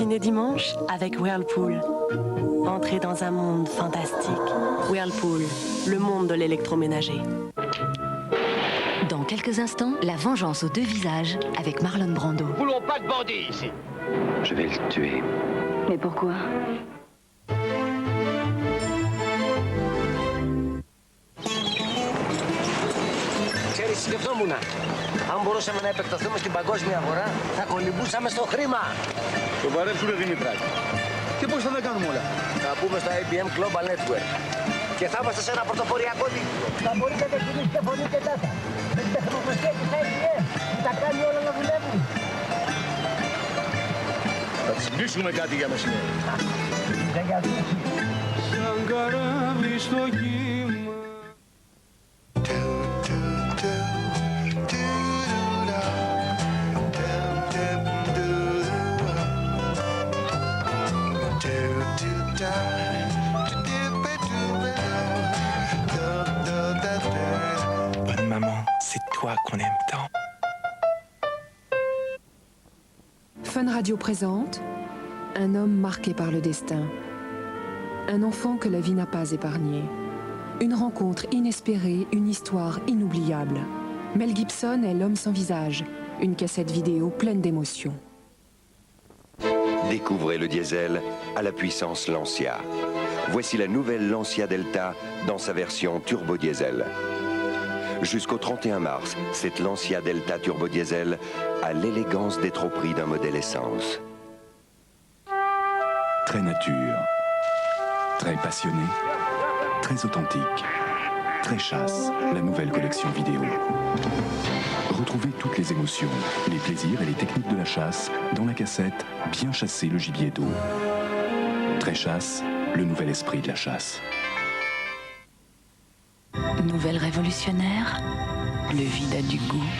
Ciné Dimanche avec Whirlpool. Entrez dans un monde fantastique. Whirlpool, le monde de l'électroménager. Dans quelques instants, la vengeance aux deux visages avec Marlon Brando. Nous voulons pas de bandits ici. Je vais le tuer. Mais pourquoi ? Ξέρεις, σκεφτόμουνα. Αν μπορούσαμε να επεκταθούμε στην παγκόσμια αγορά, θα κολυμπούσαμε στο χρήμα. Το παρέψουνε Δημητράκη. Και πώς θα τα κάνουμε όλα? Θα μπούμε στο IBM Global Network. Και θα είμαστε σε ένα πρωτοποριακό δίκτυο. Θα μπορείτε να κινήσετε φωνή και data. Με την τεχνογνωσία της IBM που τα κάνει όλα να δουλεύουν. Θα τις βρίσκουμε κάτι για μεσημέρι. Δεν καθίσει. Σαν καράβι στο κύμα. Bonne maman, c'est toi qu'on aime tant. Fun Radio présente un homme marqué par le destin. Un enfant que la vie n'a pas épargné. Une rencontre inespérée, une histoire inoubliable. Mel Gibson est l'homme sans visage. Une cassette vidéo pleine d'émotions. Découvrez le diesel à la puissance Lancia. Voici la nouvelle Lancia Delta dans sa version turbo diesel. Jusqu'au 31 mars, cette Lancia Delta turbo diesel a l'élégance des trop prix d'un modèle essence. Très nature, très passionné, très authentique, très chasse, la nouvelle collection vidéo. Retrouvez toutes les émotions, les plaisirs et les techniques de la chasse dans la cassette Bien chasser le gibier d'eau. Très chasse, le nouvel esprit de la chasse. Nouvelle révolutionnaire, le vide a du goût.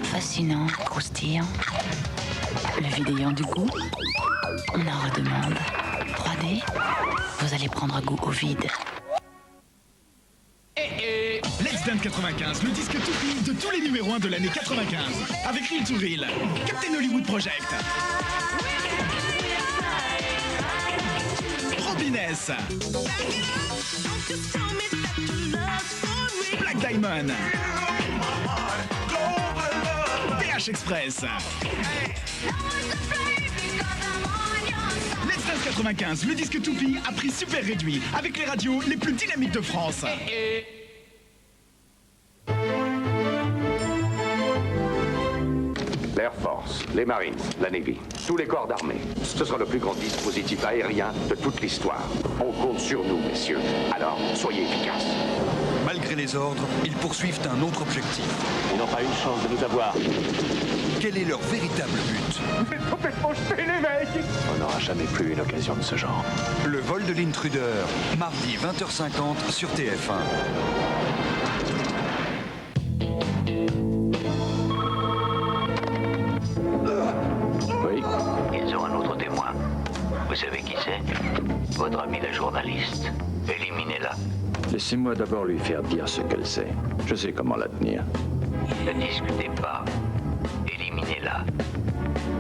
Fascinant, croustillant, le vide ayant du goût, on en redemande. 3D, vous allez prendre goût au vide. Let's Dance 95, le disque tout pile de tous les numéros 1 de l'année 95. Avec Reel to Reel, Captain Hollywood Project, Robiness, Black Diamond, PH Express. Let's Dance 95, le disque Toupie à prix super réduit, avec les radios les plus dynamiques de France. L'Air Force, les Marines, la Navy, tous les corps d'armée. Ce sera le plus grand dispositif aérien de toute l'histoire. On compte sur nous, messieurs. Alors, soyez efficaces. Malgré les ordres, ils poursuivent un autre objectif. Ils n'ont pas une chance de nous avoir. Quel est leur véritable but? Vous êtes complètement jetés, les mecs. On n'aura jamais plus une occasion de ce genre. Le vol de l'intruder, mardi 20h50 sur TF1. Oui, ils ont un autre témoin. Vous savez qui c'est? Votre ami la journaliste. Éliminez-la. Laissez-moi d'abord lui faire dire ce qu'elle sait. Je sais comment la tenir. Ne discutez pas. Éliminez-la.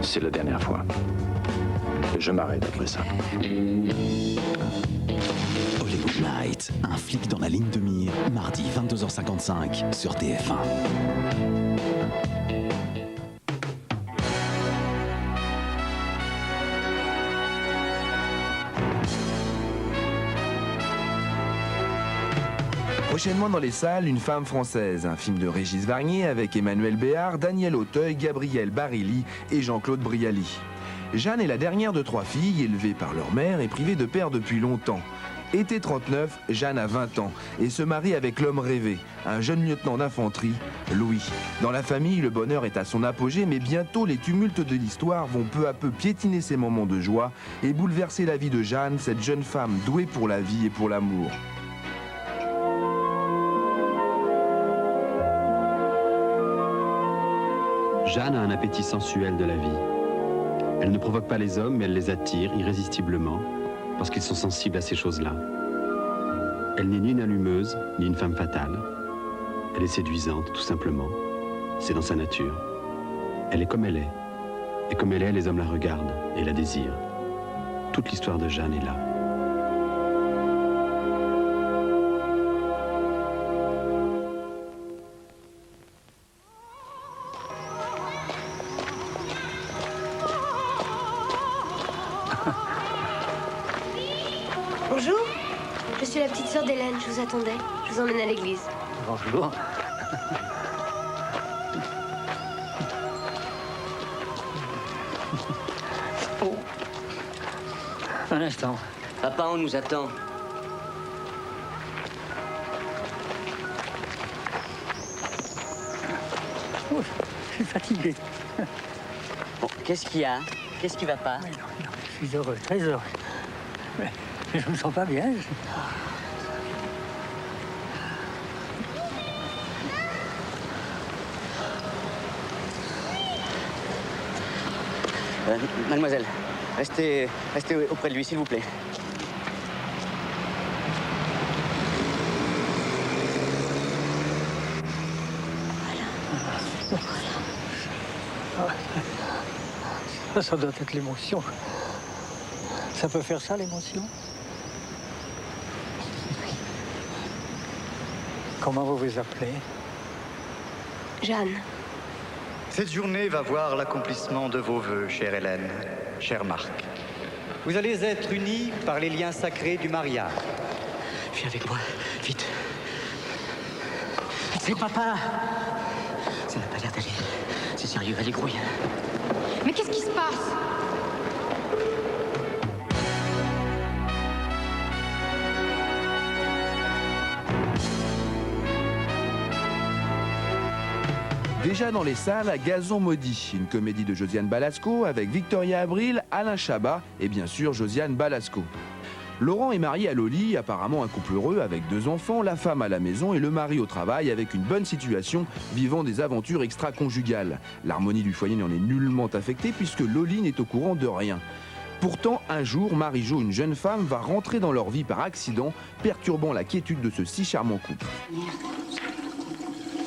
C'est la dernière fois. Je m'arrête après ça. Hollywood Night, un flic dans la ligne de mire, mardi 22h55 sur TF1. Prochainement dans les salles, Une femme française, un film de Régis Varnier avec Emmanuel Béard, Daniel Auteuil, Gabriel Barilli et Jean-Claude Brialy. Jeanne est la dernière de 3 filles, élevée par leur mère et privée de père depuis longtemps. Été 39, Jeanne a 20 ans et se marie avec l'homme rêvé, un jeune lieutenant d'infanterie, Louis. Dans la famille, le bonheur est à son apogée, mais bientôt les tumultes de l'histoire vont peu à peu piétiner ces moments de joie et bouleverser la vie de Jeanne, cette jeune femme douée pour la vie et pour l'amour. Jeanne a un appétit sensuel de la vie. Elle ne provoque pas les hommes, mais elle les attire irrésistiblement, parce qu'ils sont sensibles à ces choses-là. Elle n'est ni une allumeuse, ni une femme fatale. Elle est séduisante, tout simplement. C'est dans sa nature. Elle est comme elle est. Et comme elle est, les hommes la regardent et la désirent. Toute l'histoire de Jeanne est là. Bonjour, je suis la petite sœur d'Hélène, je vous attendais. Je vous emmène à l'église. Bonjour. Oh. Un instant. Papa, on nous attend. Oh, je suis fatigué. Bon, qu'est-ce qu'il y a? Qu'est-ce qui va pas? Non, je suis heureux, très heureux. Mais je me sens pas bien. Mademoiselle, restez auprès de lui, s'il vous plaît. Ça doit être l'émotion. Ça peut faire ça, l'émotion? Comment vous vous appelez? Jeanne. Cette journée va voir l'accomplissement de vos vœux, chère Hélène, cher Marc. Vous allez être unis par les liens sacrés du mariage. Viens avec moi, vite. C'est papa. Ça n'a pas l'air d'aller. C'est sérieux, allez, grouille. Mais qu'est-ce qui se passe? Déjà dans les salles, Gazon maudit, une comédie de Josiane Balasco avec Victoria Abril, Alain Chabat et bien sûr Josiane Balasco. Laurent est marié à Loli, apparemment un couple heureux avec 2 enfants, la femme à la maison et le mari au travail avec une bonne situation, vivant des aventures extra-conjugales. L'harmonie du foyer n'en est nullement affectée puisque Loli n'est au courant de rien. Pourtant, un jour, Marie-Jo, une jeune femme, va rentrer dans leur vie par accident, perturbant la quiétude de ce si charmant couple.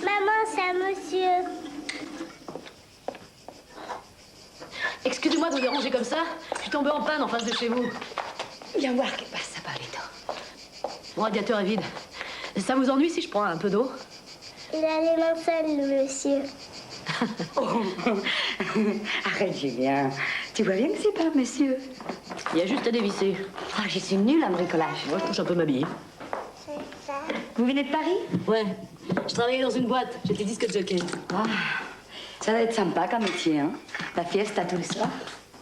Maman, c'est un monsieur. Excusez-moi de vous déranger comme ça. Je suis tombée en panne en face de chez vous. Viens voir que passe, ça va aller temps. Mon radiateur est vide. Ça vous ennuie si je prends un peu d'eau? Il a les mains sales, le monsieur. Arrête, Julien. Tu vois bien que c'est pas un monsieur. Il y a juste à dévisser. Ah, je suis nulle en bricolage. Moi, je touche un peu m'habiller. Vous venez de Paris? Ouais. Je travaillais dans une boîte. J'étais disque jockey. Ah, ça doit être sympa comme métier, hein? La fiesta tous les soirs.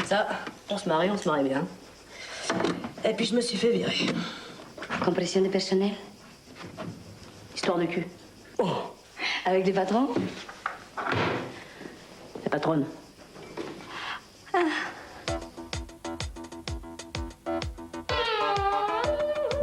Ça, on se marie bien. Et puis je me suis fait virer. Compression de personnel? Histoire de cul. Oh! Avec des patrons? La patronne.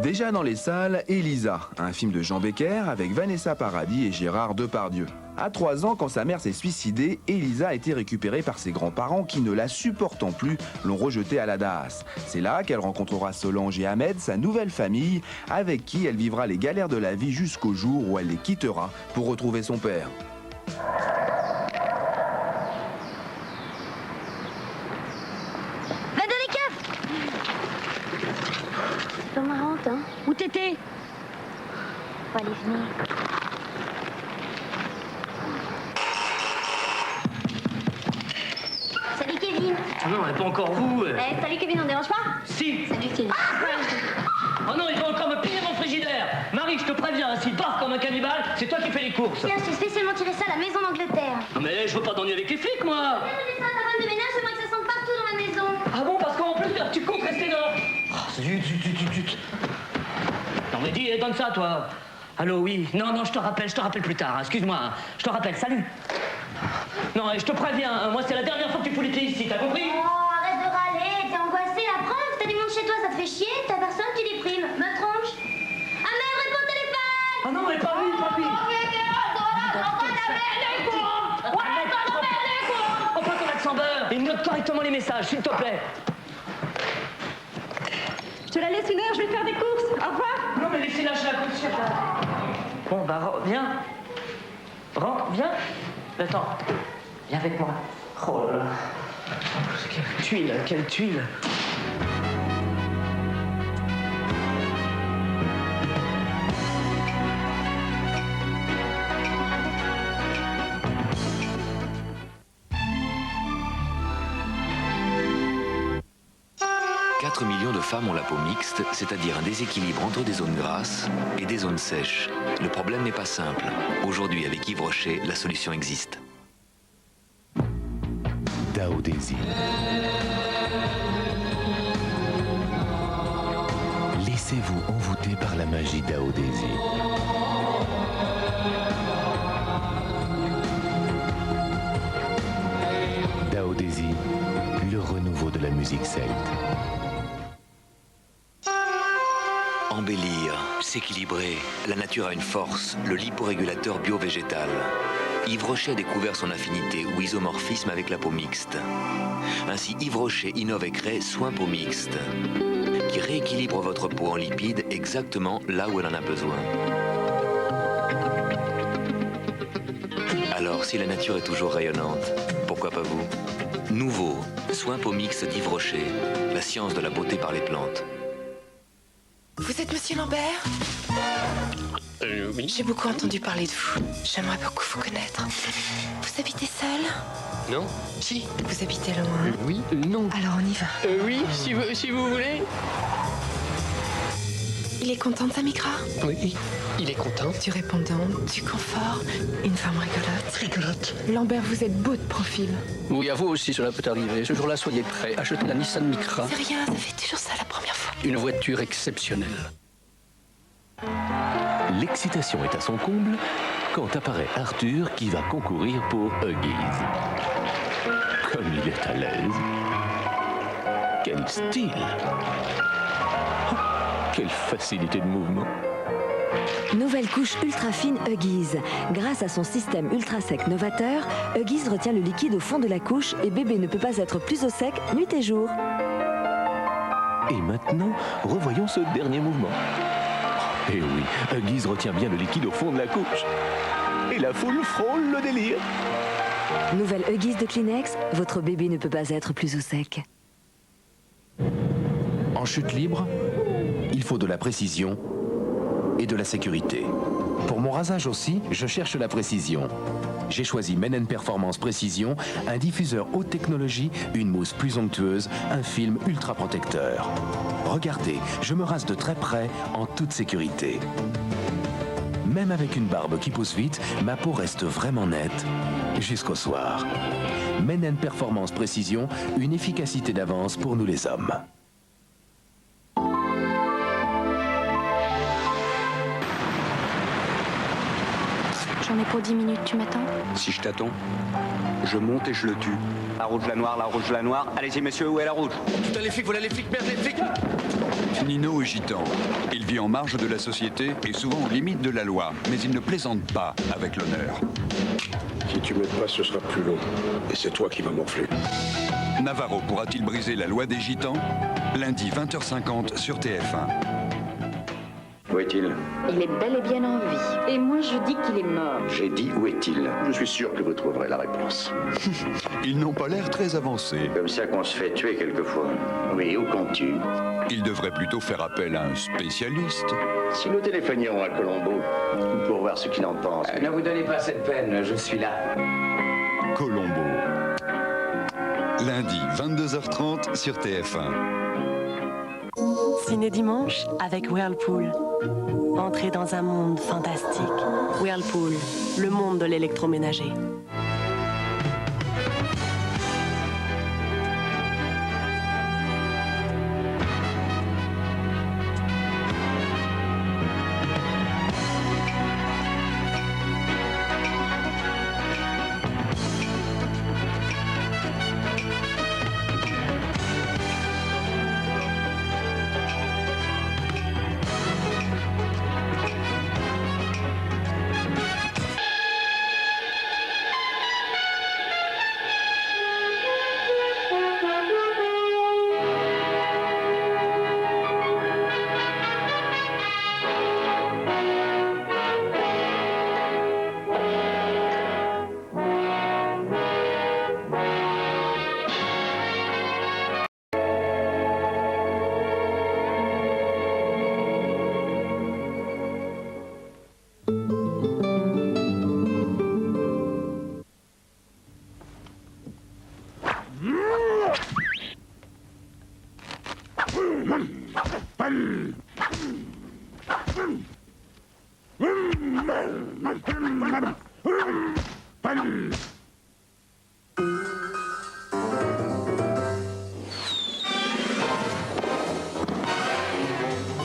Déjà dans les salles, Elisa, un film de Jean Becker avec Vanessa Paradis et Gérard Depardieu. À 3 ans, quand sa mère s'est suicidée, Elisa a été récupérée par ses grands-parents qui, ne la supportant plus, l'ont rejetée à la DAS. C'est là qu'elle rencontrera Solange et Ahmed, sa nouvelle famille, avec qui elle vivra les galères de la vie jusqu'au jour où elle les quittera pour retrouver son père. Va dans les caves. C'est marrant, hein. Où t'étais? Faut aller venir. Salut Kevin. Non, pas encore vous. Salut Kevin, on dérange pas? Si. Salut Kevin. Oh non, ils vont encore me piller mon frigidaire. Marie, je te préviens, s'il part comme un cannibale, c'est toi qui fais les courses. Tiens, j'ai spécialement tiré ça à la maison d'Angleterre. Non mais je veux pas t'ennuyer avec les flics, moi. Je ça à ta femme de ménage, j'aimerais que ça sente partout dans la maison. Ah bon, parce qu'en plus, tu comptes rester là. Oh, zut. Non mais dis, donne ça, toi. Allô, oui. Non, je te rappelle plus tard. Excuse-moi, hein. Je te rappelle, salut. Non, je te préviens, hein, moi c'est la dernière fois que tu fous les pieds ici, t'as compris? Oh, arrête de râler, t'es angoissé, la preuve, t'as du monde chez toi, ça te fait chier, t'as personne, tu déprimes, me tronche. Ah merde, réponds au téléphone! Ah non, mais pas lui. On passe ton accent beurre et note correctement les messages, s'il te plaît. Je te la laisse 1 heure, je vais faire des courses. Au revoir. Non, mais laissez lâcher la couture, là. Bon, bah, viens. Rentre, viens. Attends, viens avec moi. Oh là là. Quelle tuile, quelle tuile. Millions de femmes ont la peau mixte, c'est-à-dire un déséquilibre entre des zones grasses et des zones sèches. Le problème n'est pas simple. Aujourd'hui, avec Yves Rocher, la solution existe. Dao Daisy. Laissez-vous envoûter par la magie Dao Daisy. Dao Daisy, le renouveau de la musique celte. Embellir, s'équilibrer, la nature a une force, le liporégulateur bio-végétal. Yves Rocher a découvert son affinité ou isomorphisme avec la peau mixte. Ainsi, Yves Rocher innove et crée Soin Peau Mixte, qui rééquilibre votre peau en lipides exactement là où elle en a besoin. Alors, si la nature est toujours rayonnante, pourquoi pas vous? Nouveau, Soin Peau Mixte d'Yves Rocher, la science de la beauté par les plantes. Vous êtes Monsieur Lambert? Oui. J'ai beaucoup entendu parler de vous. J'aimerais beaucoup vous connaître. Vous habitez seul? Non? Si. Vous habitez loin? Oui, non. Alors on y va. Oui, si vous voulez. Il est content de sa micra? Oui, il est content. Du répondant, du confort, une femme rigolote. Rigolote. Lambert, vous êtes beau de profil. Oui, à vous aussi, cela peut arriver. Ce jour-là, soyez prêts. Achetez la Nissan Micra. C'est rien, ça fait toujours ça la première fois. Une voiture exceptionnelle. L'excitation est à son comble quand apparaît Arthur qui va concourir pour Huggies. Comme il est à l'aise. Quel style! Oh, quelle facilité de mouvement! Nouvelle couche ultra fine Huggies. Grâce à son système ultra sec novateur, Huggies retient le liquide au fond de la couche et bébé ne peut pas être plus au sec nuit et jour. Et maintenant, revoyons ce dernier mouvement. Et oui, Huggies retient bien le liquide au fond de la couche. Et la foule frôle le délire. Nouvelle Huggies de Kleenex, votre bébé ne peut pas être plus au sec. En chute libre, il faut de la précision et de la sécurité. Pour mon rasage aussi, je cherche la précision. J'ai choisi Men & Performance Précision, un diffuseur haute technologie, une mousse plus onctueuse, un film ultra protecteur. Regardez, je me rase de très près, en toute sécurité. Même avec une barbe qui pousse vite, ma peau reste vraiment nette, jusqu'au soir. Men & Performance Précision, une efficacité d'avance pour nous les hommes. J'en ai pour 10 minutes, tu m'attends? Si je t'attends, je monte et je le tue. La rouge, la noire, la rouge, la noire. Allez-y, messieurs, où est la rouge? Putain, les flics, voilà les flics, merde, les flics! Nino est gitan. Il vit en marge de la société et souvent aux limites de la loi. Mais il ne plaisante pas avec l'honneur. Si tu m'aides pas, ce sera plus long. Et c'est toi qui vas morfler. Navarro pourra-t-il briser la loi des gitans? Lundi 20h50 sur TF1. Où est-il? Il est bel et bien en vie. Et moi, je dis qu'il est mort. J'ai dit où est-il? Je suis sûr que vous trouverez la réponse. Ils n'ont pas l'air très avancés. Comme ça qu'on se fait tuer quelquefois. Oui, où comptes-tu? Ils devraient plutôt faire appel à un spécialiste. Si nous téléphonions à Colombo pour voir ce qu'il en pense. Ne vous donnez pas cette peine, je suis là. Colombo. Lundi 22h30 sur TF1. Ciné dimanche avec Whirlpool. Entrez dans un monde fantastique. Whirlpool, le monde de l'électroménager.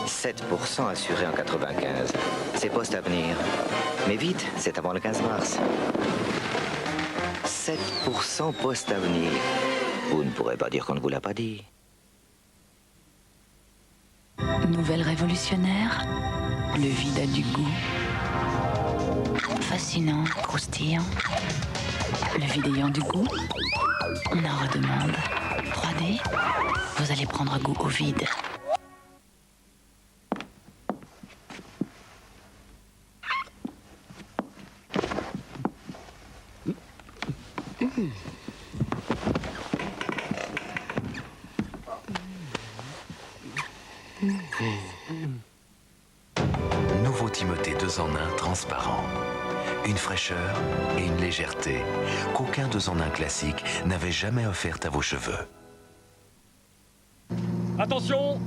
7% assuré en 95. C'est post-avenir. Mais vite, c'est avant le 15 mars. 7% post-avenir. Vous ne pourrez pas dire qu'on ne vous l'a pas dit. Nouvelle révolutionnaire, le vide a du goût. Fascinant, croustillant. Le vide ayant du goût, on en redemande. 3D, vous allez prendre goût au vide. Nouveau Timothée 2 en 1 transparent. Une fraîcheur et une légèreté qu'aucun 2 en 1 classique n'avait jamais offerte à vos cheveux. Attention!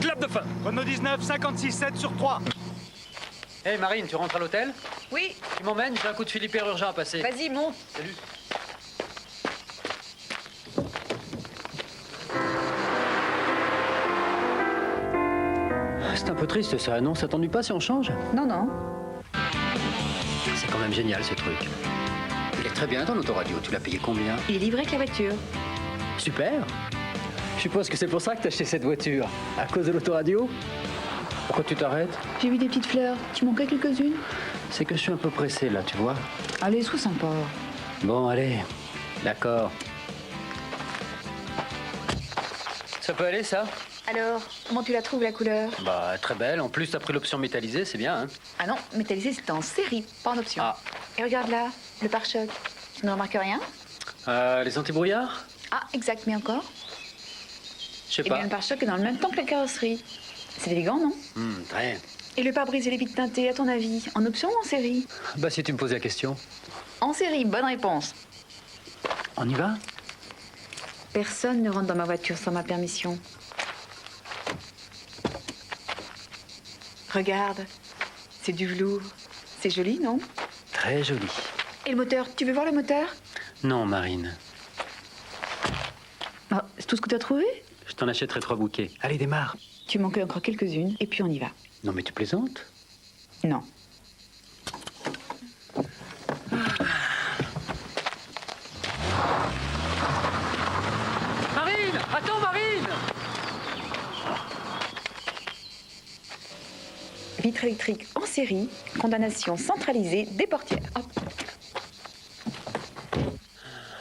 Clap de fin! Renault 19, 56,7 sur 3. Hé Marine, tu rentres à l'hôtel? Oui. Tu m'emmènes? J'ai un coup de fil hyper urgent à passer. Vas-y, monte. Salut. C'est un peu triste ça, non? Ça t'ennuie pas si on change? Non, non. C'est quand même génial ce truc. Il est très bien ton autoradio, tu l'as payé combien? Il est livré avec la voiture. Super. Je suppose que c'est pour ça que t'as acheté cette voiture. À cause de l'autoradio? Pourquoi tu t'arrêtes? J'ai vu des petites fleurs. Tu manquais quelques-unes? C'est que je suis un peu pressé là, tu vois. Allez, sois sympa. Bon, allez. D'accord. Ça peut aller, ça? Alors, comment tu la trouves, la couleur? Bah, très belle. En plus, t'as pris l'option métallisée, c'est bien, hein? Ah non, métallisé, c'était en série, pas en option. Ah. Et regarde là, le pare-choc. Tu ne remarques rien? Les antibrouillards? Ah, exact, mais encore? Je sais Eh pas. bien, le pare-choc est dans le même temps que la carrosserie. C'est élégant, non? Très. Et le pare-brise et les vitres teintées, à ton avis, en option ou en série? Bah, si tu me posais la question. En série, bonne réponse. On y va? Personne ne rentre dans ma voiture sans ma permission. Regarde, c'est du velours. C'est joli, non? Très joli. Et le moteur, tu veux voir le moteur? Non, Marine. Ah, c'est tout ce que tu as trouvé? Je t'en achèterai 3 bouquets. Allez, démarre. Tu manquais encore quelques-unes, et puis on y va. Non, mais tu plaisantes? Non. Marine! Attends, Marine! Vitre électrique en série, condamnation centralisée des portières. Hop.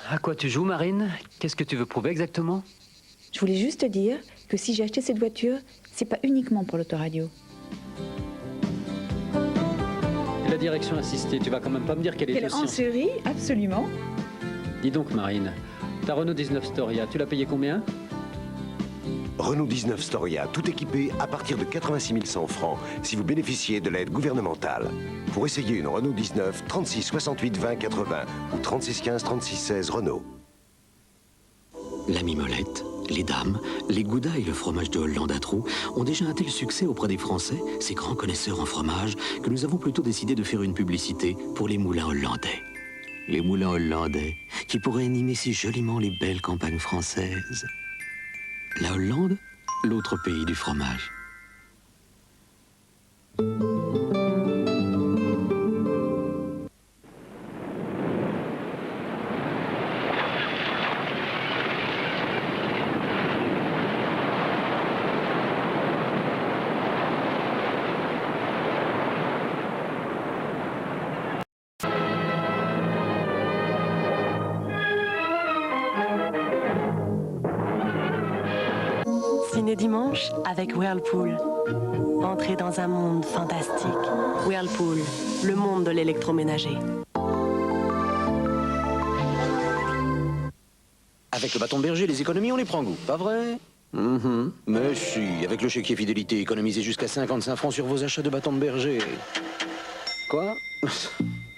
À quoi tu joues, Marine? Qu'est-ce que tu veux prouver exactement? Je voulais juste te dire que si j'ai acheté cette voiture, c'est pas uniquement pour l'autoradio. La direction assistée, tu vas quand même pas me dire qu'elle est Elle est en série, absolument. Dis donc, Marine, ta Renault 19 Storia, tu l'as payé combien? Renault 19 Storia, tout équipé à partir de 86 100 francs si vous bénéficiez de l'aide gouvernementale. Pour essayer une Renault 19, 36 68 20 80 ou 36 15 36 16 Renault. La mimolette, les dames, les goudas et le fromage de Hollande à trous ont déjà un tel succès auprès des Français, ces grands connaisseurs en fromage, que nous avons plutôt décidé de faire une publicité pour les moulins hollandais. Les moulins hollandais, qui pourraient animer si joliment les belles campagnes françaises. La Hollande, l'autre pays du fromage. Ciné dimanche avec Whirlpool. Entrez dans un monde fantastique. Whirlpool, le monde de l'électroménager. Avec le bâton de berger, les économies, on les prend goût, pas vrai? Mais si, avec le chéquier fidélité, économisez jusqu'à 55 francs sur vos achats de bâton de berger. Quoi?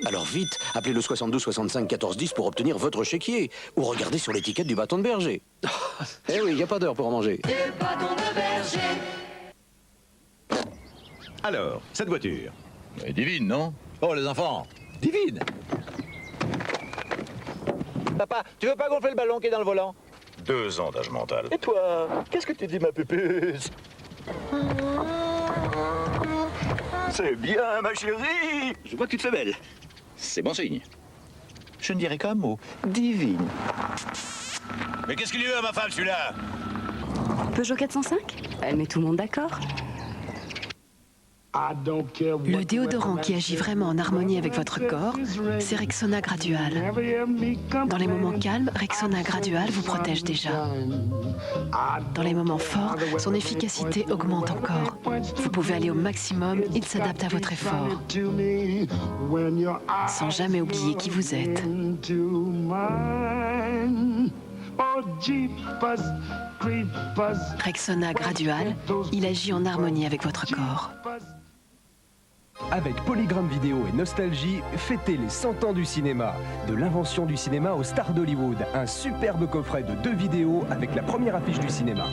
Alors vite, appelez le 72 65 14 10 pour obtenir votre chéquier. Ou regardez sur l'étiquette du bâton de berger. Eh oui, il n'y a pas d'heure pour en manger. Le bâton de le berger. Alors, cette voiture divine, non? Oh, les enfants, divine. Papa, tu veux pas gonfler le ballon qui est dans le volant? 2 ans d'âge mental. Et toi, qu'est-ce que tu dis, ma pupuce? C'est bien, ma chérie. Je vois que tu te fais belle. C'est bon signe. Je ne dirais qu'un mot. Divine. Mais qu'est-ce qu'il lui veut à ma femme, celui-là? Peugeot 405? Elle met tout le monde d'accord. Le déodorant qui agit vraiment en harmonie avec votre corps, c'est Rexona Gradual. Dans les moments calmes, Rexona Gradual vous protège déjà. Dans les moments forts, son efficacité augmente encore. Vous pouvez aller au maximum, il s'adapte à votre effort. Sans jamais oublier qui vous êtes. Rexona Gradual, il agit en harmonie avec votre corps. Avec Polygram Vidéo et Nostalgie, fêtez les 100 ans du cinéma. De l'invention du cinéma aux stars d'Hollywood. Un superbe coffret de 2 vidéos avec la première affiche du cinéma.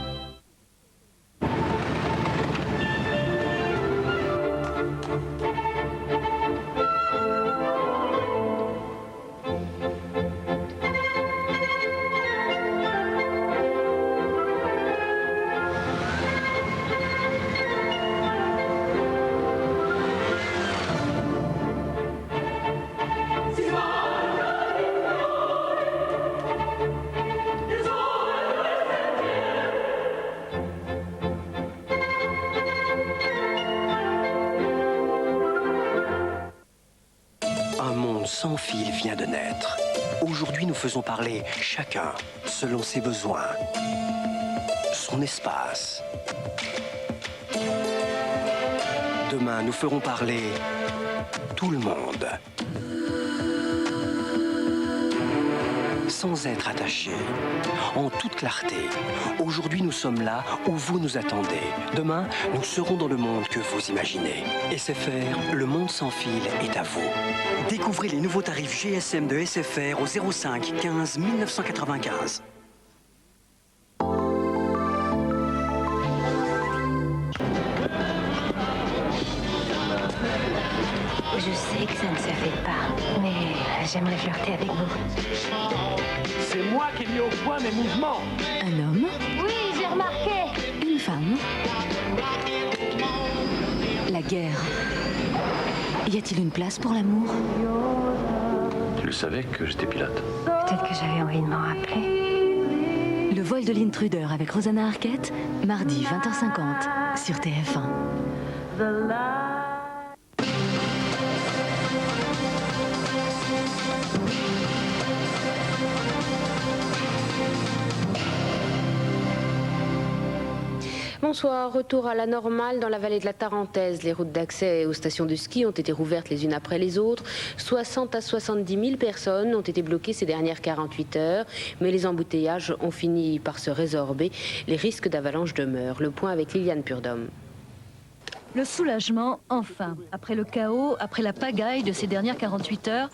Sans fil vient de naître. Aujourd'hui, nous faisons parler chacun selon ses besoins, son espace. Demain, nous ferons parler tout le monde. Sans être attaché, en toute clarté. Aujourd'hui, nous sommes là où vous nous attendez. Demain, nous serons dans le monde que vous imaginez. SFR, le monde sans fil est à vous. Découvrez les nouveaux tarifs GSM de SFR au 05 15 1995. Je sais que ça ne se fait pas, mais j'aimerais flirter avec vous. C'est moi qui ai mis au point mes mouvements. Un homme? Oui, j'ai remarqué. Une femme? La guerre. Y a-t-il une place pour l'amour? Tu le savais que j'étais pilote? Peut-être que j'avais envie de m'en rappeler. Le vol de l'Intruder avec Rosanna Arquette, mardi 20h50 sur TF1. Bonsoir, retour à la normale dans la vallée de la Tarentaise. Les routes d'accès aux stations de ski ont été rouvertes les unes après les autres. 60 à 70 000 personnes ont été bloquées ces dernières 48 heures, mais les embouteillages ont fini par se résorber. Les risques d'avalanche demeurent. Le point avec Liliane Purdhomme. Le soulagement, enfin. Après le chaos, après la pagaille de ces dernières 48 heures,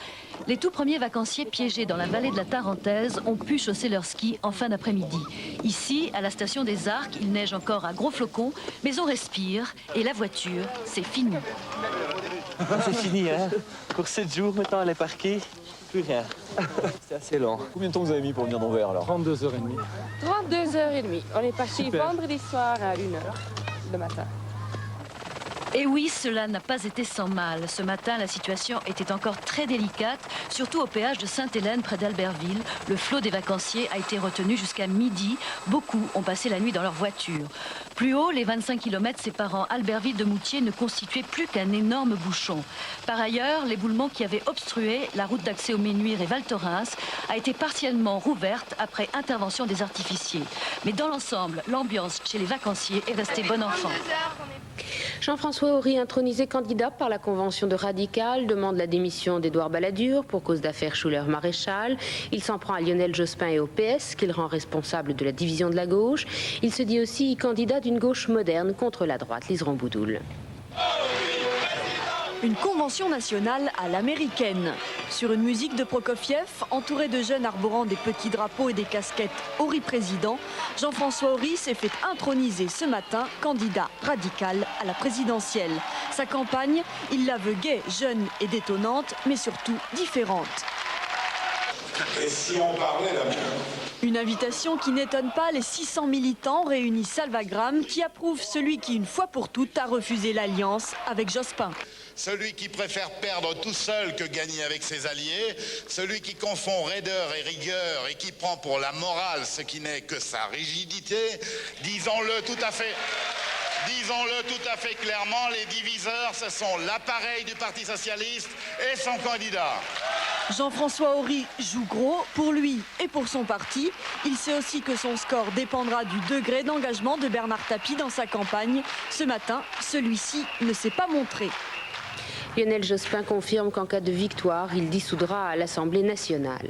les tout premiers vacanciers piégés dans la vallée de la Tarentaise ont pu chausser leurs skis en fin d'après-midi. Ici, à la station des Arcs, il neige encore à gros flocons, mais on respire et la voiture, c'est fini. C'est fini, hein? Pour 7 jours, maintenant, elle est parquée. Plus rien. C'est assez lent. Combien de temps vous avez mis pour venir d'Anvers, alors? 32h30. 32h30. On est parti vendredi soir à 1h le matin. Et oui, cela n'a pas été sans mal. Ce matin, la situation était encore très délicate, surtout au péage de Sainte-Hélène, près d'Albertville. Le flot des vacanciers a été retenu jusqu'à midi. Beaucoup ont passé la nuit dans leur voiture. Plus haut, les 25 km séparant Albertville de Moutier ne constituaient plus qu'un énorme bouchon. Par ailleurs, l'éboulement qui avait obstrué la route d'accès au Ménuire et Val Thorens a été partiellement rouverte après intervention des artificiers. Mais dans l'ensemble, l'ambiance chez les vacanciers est restée bon enfant. Jean-François Horry, intronisé candidat par la convention de Radical, demande la démission d'Édouard Balladur pour cause d'affaires Schuller-Maréchal. Il s'en prend à Lionel Jospin et au PS, qu'il rend responsable de la division de la gauche. Il se dit aussi candidat d'une gauche moderne contre la droite. Lise Ramboudoul. Une convention nationale à l'américaine. Sur une musique de Prokofiev, entouré de jeunes arborant des petits drapeaux et des casquettes Horry président, Jean-François Horry s'est fait introniser ce matin candidat radical à la présidentielle. Sa campagne, il la veut gaie, jeune et détonnante, mais surtout différente. Et si on parlait d'amour ? Une invitation qui n'étonne pas les 600 militants réunis Salvagram qui approuvent celui qui, une fois pour toutes, a refusé l'alliance avec Jospin. Celui qui préfère perdre tout seul que gagner avec ses alliés, celui qui confond raideur et rigueur et qui prend pour la morale ce qui n'est que sa rigidité, disons-le tout à fait clairement, les diviseurs, ce sont l'appareil du Parti socialiste et son candidat. Jean-François Horry joue gros pour lui et pour son parti. Il sait aussi que son score dépendra du degré d'engagement de Bernard Tapie dans sa campagne. Ce matin, celui-ci ne s'est pas montré. Lionel Jospin confirme qu'en cas de victoire, il dissoudra l'Assemblée nationale.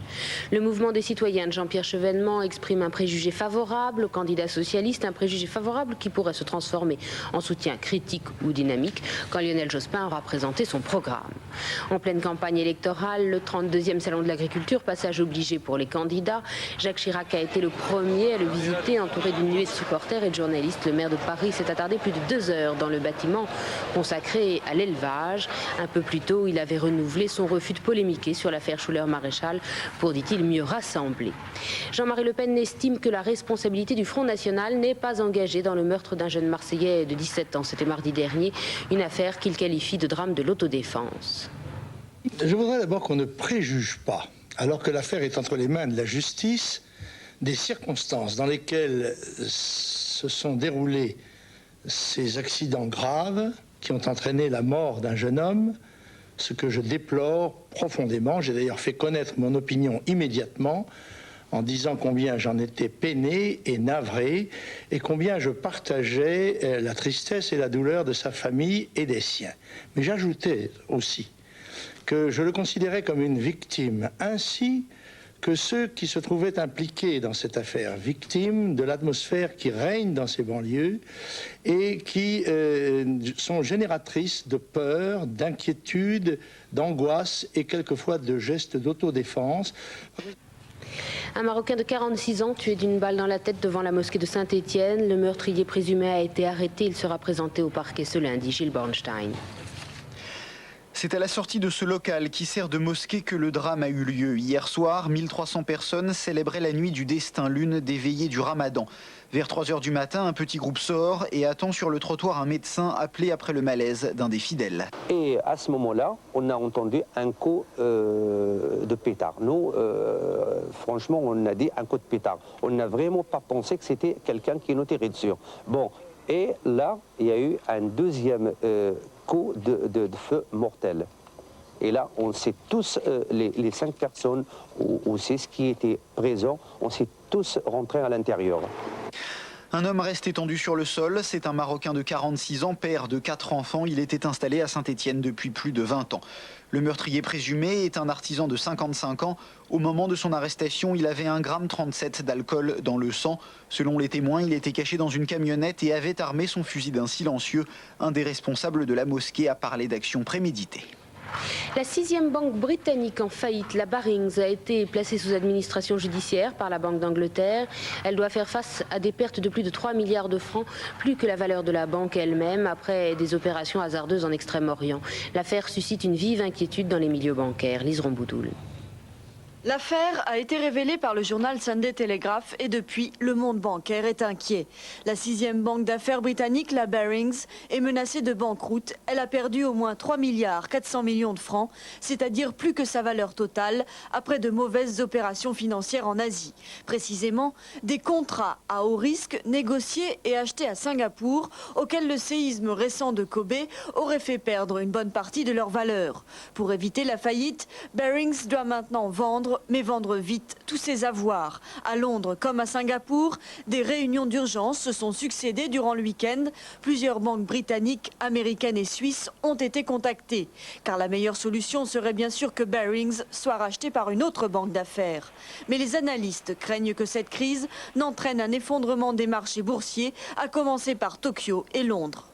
Le mouvement des citoyens de Jean-Pierre Chevènement exprime un préjugé favorable au candidat socialiste, un préjugé favorable qui pourrait se transformer en soutien critique ou dynamique quand Lionel Jospin aura présenté son programme. En pleine campagne électorale, le 32e Salon de l'Agriculture, passage obligé pour les candidats. Jacques Chirac a été le premier à le visiter, entouré d'une nuée de supporters et de journalistes. Le maire de Paris s'est attardé plus de 2 heures dans le bâtiment consacré à l'élevage. Un peu plus tôt, il avait renouvelé son refus de polémiquer sur l'affaire Schuller-Maréchal pour, dit-il, mieux rassembler. Jean-Marie Le Pen estime que la responsabilité du Front National n'est pas engagée dans le meurtre d'un jeune Marseillais de 17 ans. C'était mardi dernier, une affaire qu'il qualifie de drame de l'autodéfense. Je voudrais d'abord qu'on ne préjuge pas, alors que l'affaire est entre les mains de la justice, des circonstances dans lesquelles se sont déroulés ces accidents graves qui ont entraîné la mort d'un jeune homme, ce que je déplore profondément. J'ai d'ailleurs fait connaître mon opinion immédiatement en disant combien j'en étais peiné et navré et combien je partageais la tristesse et la douleur de sa famille et des siens. Mais j'ajoutais aussi que je le considérais comme une victime, ainsi que ceux qui se trouvaient impliqués dans cette affaire, victimes de l'atmosphère qui règne dans ces banlieues et qui sont génératrices de peur, d'inquiétude, d'angoisse et quelquefois de gestes d'autodéfense. Un Marocain de 46 ans tué d'une balle dans la tête devant la mosquée de Saint-Étienne. Le meurtrier présumé a été arrêté. Il sera présenté au parquet ce lundi. Gilles Bornstein. C'est à la sortie de ce local qui sert de mosquée que le drame a eu lieu. Hier soir, 1300 personnes célébraient la nuit du destin, l'une des veillées du Ramadan. Vers 3 h du matin, un petit groupe sort et attend sur le trottoir un médecin appelé après le malaise d'un des fidèles. Et à ce moment-là, on a entendu un coup de pétard. Nous, franchement, on a dit un coup de pétard. On n'a vraiment pas pensé que c'était quelqu'un qui nous tirait dessus. Bon, et là, il y a eu un deuxième coup de feu mortel. Et là, on s'est tous, les 5 personnes, ou c'est ce qui était présent, on s'est tous rentrés à l'intérieur. Un homme reste étendu sur le sol. C'est un Marocain de 46 ans, père de 4 enfants. Il était installé à Saint-Étienne depuis plus de 20 ans. Le meurtrier présumé est un artisan de 55 ans. Au moment de son arrestation, il avait 1,37 g d'alcool dans le sang. Selon les témoins, il était caché dans une camionnette et avait armé son fusil d'un silencieux. Un des responsables de la mosquée a parlé d'action préméditée. La 6e banque britannique en faillite, la Barings, a été placée sous administration judiciaire par la Banque d'Angleterre. Elle doit faire face à des pertes de plus de 3 milliards de francs, plus que la valeur de la banque elle-même, après des opérations hasardeuses en Extrême-Orient. L'affaire suscite une vive inquiétude dans les milieux bancaires. Lise Romboudoul. L'affaire a été révélée par le journal Sunday Telegraph et depuis, le monde bancaire est inquiet. La 6e banque d'affaires britannique, la Barings, est menacée de banqueroute. Elle a perdu au moins 3 milliards 400 millions de francs, c'est-à-dire plus que sa valeur totale, après de mauvaises opérations financières en Asie. Précisément, des contrats à haut risque négociés et achetés à Singapour, auxquels le séisme récent de Kobe aurait fait perdre une bonne partie de leur valeur. Pour éviter la faillite, Barings doit maintenant vendre, mais vendre vite, tous ses avoirs. À Londres comme à Singapour, des réunions d'urgence se sont succédées durant le week-end. Plusieurs banques britanniques, américaines et suisses ont été contactées. Car la meilleure solution serait bien sûr que Barings soit racheté par une autre banque d'affaires. Mais les analystes craignent que cette crise n'entraîne un effondrement des marchés boursiers, à commencer par Tokyo et Londres.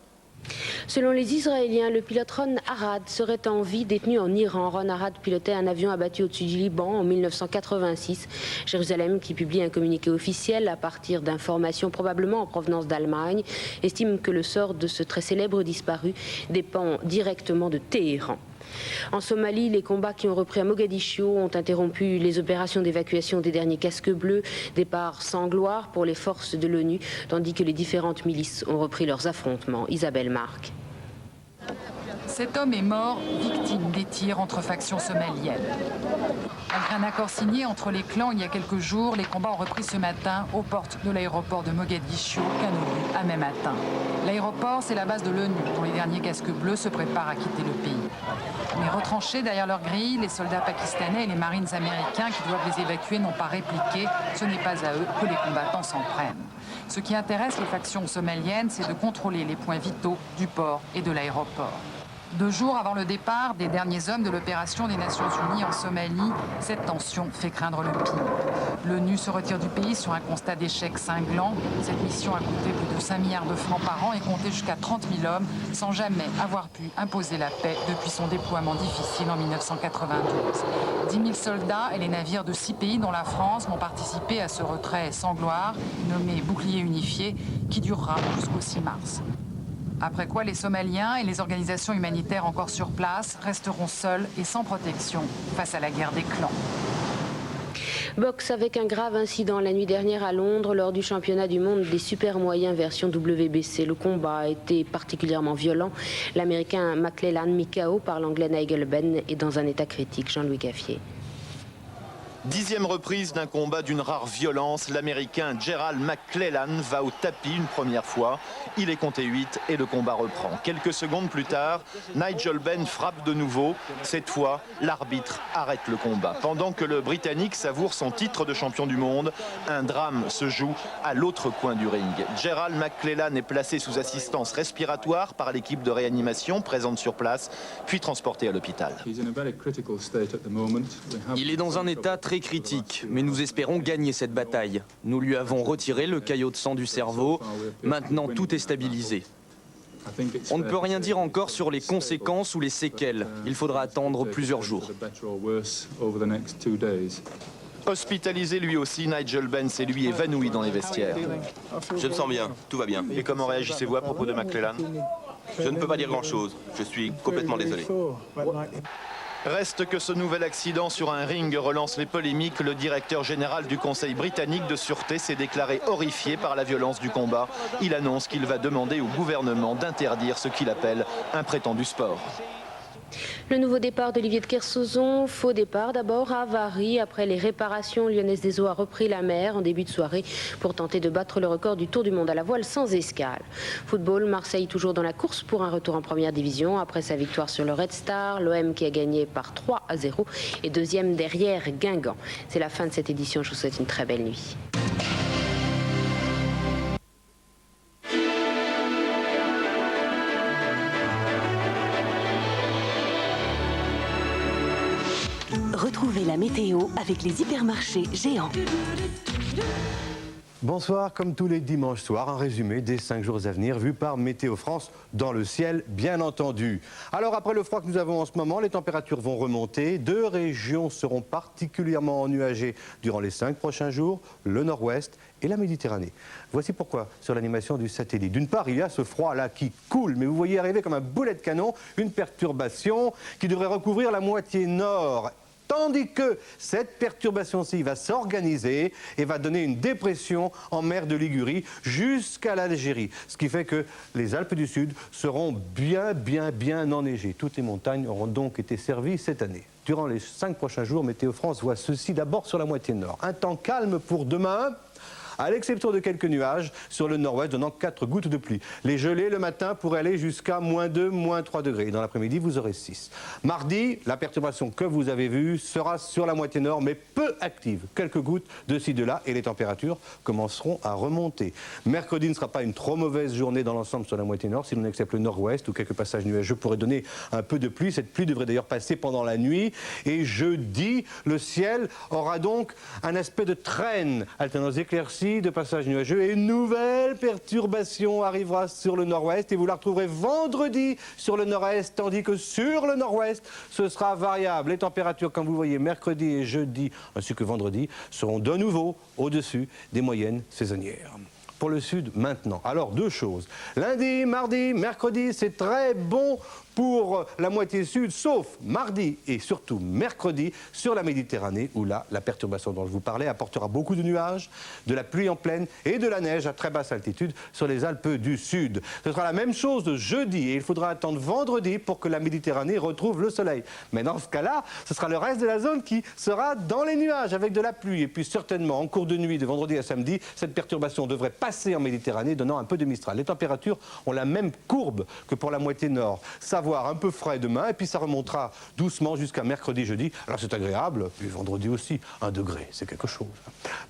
Selon les Israéliens, le pilote Ron Arad serait en vie, détenu en Iran. Ron Arad pilotait un avion abattu au-dessus du Liban en 1986. Jérusalem, qui publie un communiqué officiel à partir d'informations probablement en provenance d'Allemagne, estime que le sort de ce très célèbre disparu dépend directement de Téhéran. En Somalie, les combats qui ont repris à Mogadiscio ont interrompu les opérations d'évacuation des derniers casques bleus, départ sans gloire pour les forces de l'ONU, tandis que les différentes milices ont repris leurs affrontements. Isabelle Marc. Cet homme est mort, victime des tirs entre factions somaliennes. Malgré un accord signé entre les clans il y a quelques jours, les combats ont repris ce matin aux portes de l'aéroport de Mogadiscio, Kanouri, à Mematan. L'aéroport, c'est la base de l'ONU, dont les derniers casques bleus se préparent à quitter le pays. Mais retranchés derrière leurs grilles, les soldats pakistanais et les marines américains qui doivent les évacuer n'ont pas répliqué. Ce n'est pas à eux que les combattants s'en prennent. Ce qui intéresse les factions somaliennes, c'est de contrôler les points vitaux du port et de l'aéroport. 2 jours avant le départ des derniers hommes de l'opération des Nations Unies en Somalie, cette tension fait craindre le pire. L'ONU se retire du pays sur un constat d'échec cinglant. Cette mission a coûté plus de 5 milliards de francs par an et compté jusqu'à 30 000 hommes, sans jamais avoir pu imposer la paix depuis son déploiement difficile en 1992. 10 000 soldats et les navires de 6 pays, dont la France, vont participer à ce retrait sans gloire, nommé Bouclier unifié, qui durera jusqu'au 6 mars. Après quoi, les Somaliens et les organisations humanitaires encore sur place resteront seuls et sans protection face à la guerre des clans. Boxe avec un grave incident la nuit dernière à Londres lors du championnat du monde des super moyens version WBC. Le combat a été particulièrement violent. L'Américain McClellan, mis KO par l'Anglais Nigel Benn, est dans un état critique. Jean-Louis Caffier. 10e reprise d'un combat d'une rare violence. L'Américain Gerald McClellan va au tapis une première fois. Il est compté 8 et le combat reprend. Quelques secondes plus tard, Nigel Benn frappe de nouveau. Cette fois, l'arbitre arrête le combat. Pendant que le Britannique savoure son titre de champion du monde, un drame se joue à l'autre coin du ring. Gerald McClellan est placé sous assistance respiratoire par l'équipe de réanimation présente sur place, puis transporté à l'hôpital. Il est dans un état très critique, mais nous espérons gagner cette bataille. Nous lui avons retiré le caillot de sang du cerveau. Maintenant, tout est stabilisé. On ne peut rien dire encore sur les conséquences ou les séquelles. Il faudra attendre plusieurs jours. Hospitalisé lui aussi, Nigel Benn s'est lui évanoui dans les vestiaires. Je me sens bien, tout va bien. Et comment réagissez-vous à propos de McClellan? Je ne peux pas dire grand-chose, je suis complètement désolé. Reste que ce nouvel accident sur un ring relance les polémiques. Le directeur général du Conseil britannique de sûreté s'est déclaré horrifié par la violence du combat. Il annonce qu'il va demander au gouvernement d'interdire ce qu'il appelle un prétendu sport. Le nouveau départ d'Olivier de Kersauzon, faux départ d'abord à Vary. Après les réparations, Lyonnaise des Eaux a repris la mer en début de soirée pour tenter de battre le record du Tour du Monde à la voile sans escale. Football, Marseille toujours dans la course pour un retour en première division après sa victoire sur le Red Star. L'OM qui a gagné par 3-0 et deuxième derrière Guingamp. C'est la fin de cette édition, je vous souhaite une très belle nuit. Retrouvez la météo avec les hypermarchés géants. Bonsoir, comme tous les dimanches soirs, un résumé des 5 jours à venir vu par Météo France dans le ciel, bien entendu. Alors après le froid que nous avons en ce moment, les températures vont remonter. 2 régions seront particulièrement ennuagées durant les 5 prochains jours, le nord-ouest et la Méditerranée. Voici pourquoi sur l'animation du satellite. D'une part, il y a ce froid-là qui coule, mais vous voyez arriver comme un boulet de canon une perturbation qui devrait recouvrir la moitié nord. Tandis que cette perturbation-ci va s'organiser et va donner une dépression en mer de Ligurie jusqu'à l'Algérie. Ce qui fait que les Alpes du Sud seront bien enneigées. Toutes les montagnes auront donc été servies cette année. Durant les 5 prochains jours, Météo France voit ceci d'abord sur la moitié nord. Un temps calme pour demain, à l'exception de quelques nuages sur le nord-ouest donnant 4 gouttes de pluie. Les gelées le matin pourraient aller jusqu'à -2, -3 degrés. Dans l'après-midi, vous aurez 6. Mardi, la perturbation que vous avez vue sera sur la moitié nord, mais peu active. Quelques gouttes de ci, de là, et les températures commenceront à remonter. Mercredi ne sera pas une trop mauvaise journée dans l'ensemble sur la moitié nord. Si l'on accepte le nord-ouest ou quelques passages nuageux pourraient donner un peu de pluie. Cette pluie devrait d'ailleurs passer pendant la nuit. Et jeudi, le ciel aura donc un aspect de traîne, alternance éclaircie Mardi, de passage nuageux, et une nouvelle perturbation arrivera sur le nord-ouest et vous la retrouverez vendredi sur le nord-est, tandis que sur le nord-ouest, ce sera variable. Les températures, comme vous voyez, mercredi et jeudi, ainsi que vendredi, seront de nouveau au-dessus des moyennes saisonnières. Pour le sud, maintenant. Alors, deux choses. Lundi, mardi, mercredi, c'est très bon pour la moitié sud, sauf mardi et surtout mercredi sur la Méditerranée, où là, la perturbation dont je vous parlais apportera beaucoup de nuages, de la pluie en plaine et de la neige à très basse altitude sur les Alpes du Sud. Ce sera la même chose de jeudi et il faudra attendre vendredi pour que la Méditerranée retrouve le soleil. Mais dans ce cas-là, ce sera le reste de la zone qui sera dans les nuages avec de la pluie. Et puis certainement, en cours de nuit de vendredi à samedi, cette perturbation devrait passer en Méditerranée, donnant un peu de Mistral. Les températures ont la même courbe que pour la moitié nord. Un peu frais demain et puis ça remontera doucement jusqu'à mercredi, jeudi. Alors c'est agréable, puis vendredi aussi, 1 degré, c'est quelque chose.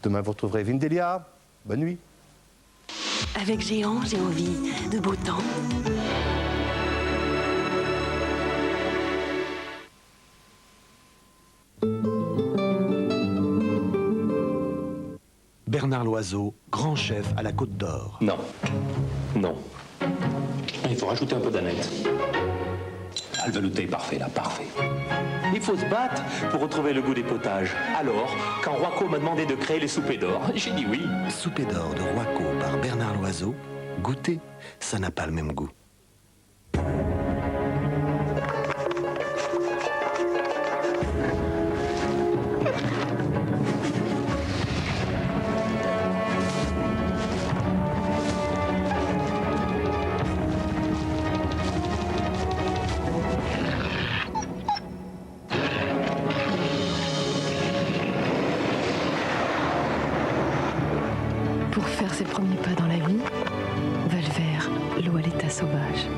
Demain vous retrouverez Vindelia. Bonne nuit. Avec Géant, j'ai envie de beau temps. Bernard Loiseau, grand chef à la Côte d'Or. Non. Non. Il faut rajouter un peu d'aneth. Le velouté est parfait, là, parfait. Il faut se battre pour retrouver le goût des potages. Alors, quand Royco m'a demandé de créer les soupers d'or, j'ai dit oui. Souper d'or de Royco par Bernard Loiseau. Goûter, ça n'a pas le même goût. Pour faire ses premiers pas dans la vie, va le vers l'eau à l'état sauvage.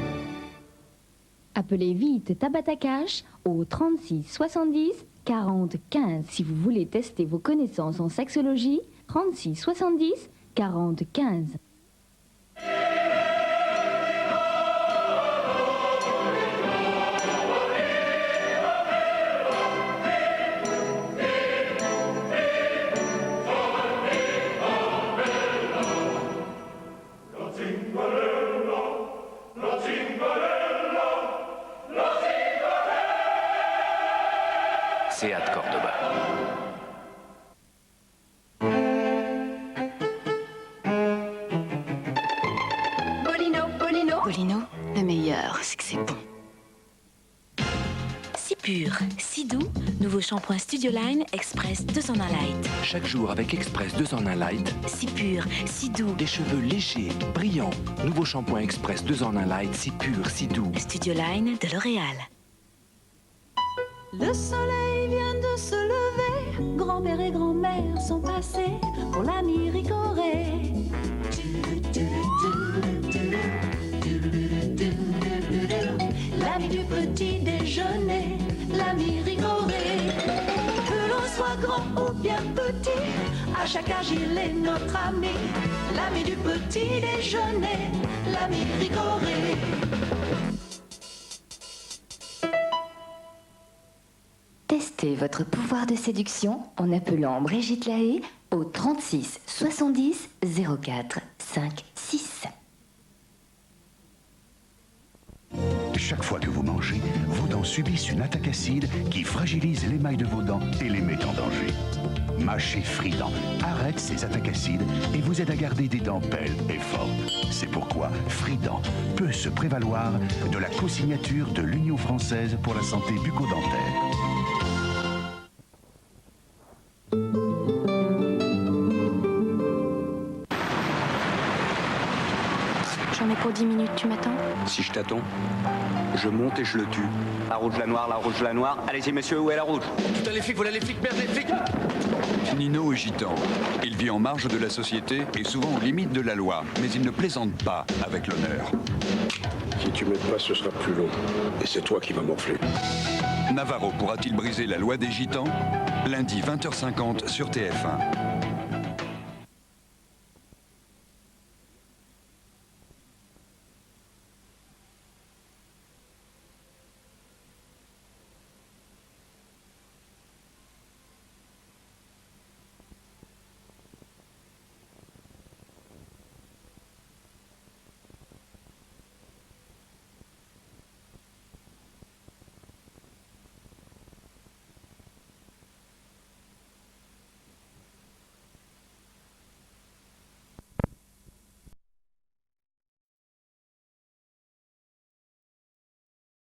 Appelez vite Tabata Cash au 36 70 40 15 si vous voulez tester vos connaissances en sexologie. 36 70 40 15. Seat Cordoba. Bolino, le meilleur, c'est que c'est bon. Si pur, si doux, nouveau shampoing Studio Line Express 2 en 1 Light. Chaque jour avec Express 2 en 1 Light. Si pur, si doux. Des cheveux légers, brillants. Nouveau shampoing Express 2 en 1 Light, si pur, si doux. Studio Line de L'Oréal. Le soleil vient de se lever, grand-père et grand-mère sont passés pour l'ami Ricoré. L'ami du petit déjeuner, l'ami Ricoré. Que l'on soit grand ou bien petit, à chaque âge il est notre ami. L'ami du petit déjeuner, l'ami Ricoré. Testez votre pouvoir de séduction en appelant Brigitte Lahaye au 36 70 04 56. Chaque fois que vous mangez, vos dents subissent une attaque acide qui fragilise l'émail de vos dents et les met en danger. Mâchez Frident arrête ces attaques acides et vous aide à garder des dents belles et fortes. C'est pourquoi Frident peut se prévaloir de la co-signature de l'Union française pour la santé bucco-dentaire. J'en ai pour 10 minutes, tu m'attends? Si je t'attends, je monte et je le tue. La rouge, la noire, la rouge, la noire. Allez-y, monsieur, où est la rouge? Putain, les flics, voilà les flics, merde, les flics! Nino est gitan. Il vit en marge de la société et souvent aux limites de la loi. Mais il ne plaisante pas avec l'honneur. Si tu m'aides pas, ce sera plus long. Et c'est toi qui vas morfler. Navarro pourra-t-il briser la loi des gitans? Lundi 20h50 sur TF1.